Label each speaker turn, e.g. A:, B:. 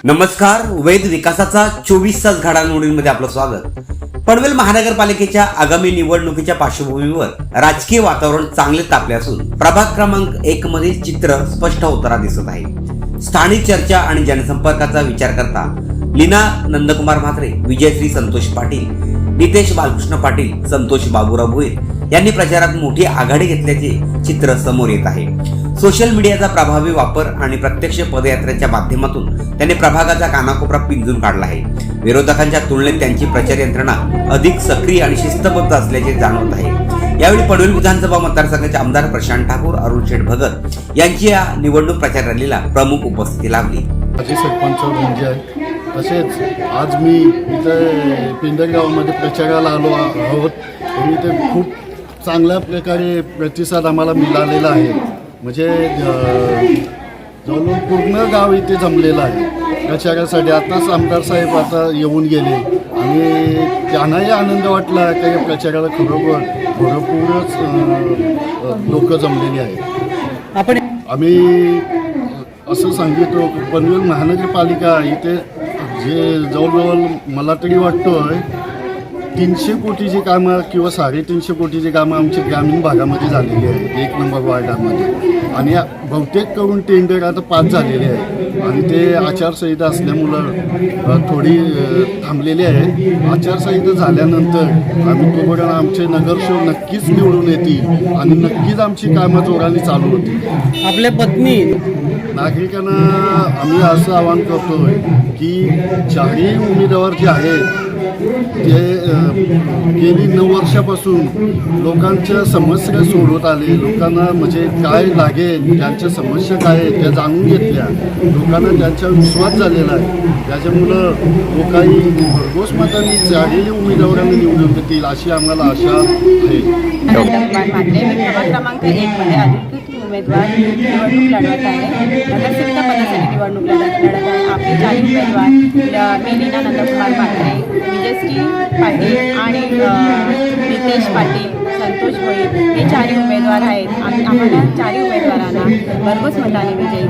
A: नमस्कार, वेद विकासाचा 24 तास घडामोडींमध्ये आपलं स्वागत. पनवेल महानगरपालिकेच्या आगामी निवडणुकीच्या पार्श्वभूमीवर राजकीय वातावरण चांगले तापले असून प्रभाग क्रमांक 1 मधील चित्र स्पष्ट होताना दिसत आहे. स्थानिक चर्चा आणि जनसंपर्काचा विचार करता लीना नंदकुमार म्हात्रे, विजयश्री संतोष पाटील, नितेश बालकृष्ण पाटील, संतोष बाबूराव भोईर यांनी प्रचारात मोठी आघाडी घेतल्याचे चित्र समोर येत आहे. सोशल मीडियाचा प्रभावी वापर आणि प्रत्यक्ष पदयात्रेच्या माध्यमातून त्यांनी प्रभागाचा कानाकोपरा पिंजून काढला आहे. विरोधकांच्या तुलनेत त्यांची प्रचार यंत्रणा अधिक सक्रिय आणि शिस्तबद्ध असल्याचे जाणवत आहे. यावेळी पनवेल विधानसभा मतदारसंघाचे आमदार प्रशांत ठाकूर, अरुण शेठ भगत यांची या निवडणूक प्रचार रॅलीला प्रमुख उपस्थिती लाभली.
B: माझे सरपंच म्हणजे आहे. तसेच आज मी इथे पिंडगावामध्ये प्रचाराला आलो आहोत. आणि इथे खूप चांगल्या प्रकारे प्रतिसाद आम्हाला मिळालेला आहे. म्हणजे जवळजवळ पूर्ण गाव इथे जमलेलं आहे प्रचारासाठी. आताच आमदार साहेब आता येऊन गेले आणि त्यांनाही आनंद वाटला की या प्रचाराला खरोखर भरपूरच लोक जमलेली आहेत. आम्ही असं सांगितलो पनवेल महानगरपालिका इथे जे जवळजवळ मला तरी वाटतं 300 कोटीची कामं किंवा 350 कोटीची कामं आमच्या ग्रामीण भागामध्ये झालेली आहेत 1 नंबर वार्डामध्ये. आणि बहुतेक करून टेंडर आता पास झालेले आहे आणि ते आचारसंहिता असल्यामुळं थोडी थांबलेली आहे. आचारसंहिता झाल्यानंतर आम्ही तोपर्यंत आमचे नगरसेवक नक्कीच निवडून येतील आणि नक्कीच आमची कामं जोराने चालू होतील.
C: आपल्या पत्नी
B: नागरिकांना आम्ही असं आवाहन करतो की चारही उमेदवार जे आहेत ते गेली 9 वर्षापासून लोकांच्या समस्या सोडवत आले. लोकांना म्हणजे काय लागेल, त्यांच्या समस्या काय आहेत त्या जाणून घेतल्या. लोकांना त्यांच्यावर विश्वास झालेला आहे. त्याच्यामुळं लोकांनी भरघोस मतांनी चारही उमेदवारांना निवडून देतील अशी आम्हाला आशा आहे.
D: क्रमांक 1 मध्ये अधिकृत उमेदवार निवडणूक लढवत आहे. नगरसेविका पदासाठी निवडणूक लढत आहे. आपले 4 उमेदवार लीना नंदकुमार म्हात्रे, विजयश्री पाटील आणि नितेश पाटील, संतोष भोईर हे 4 उमेदवार आहेत. आम्हाला 4 उमेदवारांना भरघोस मताने विजयी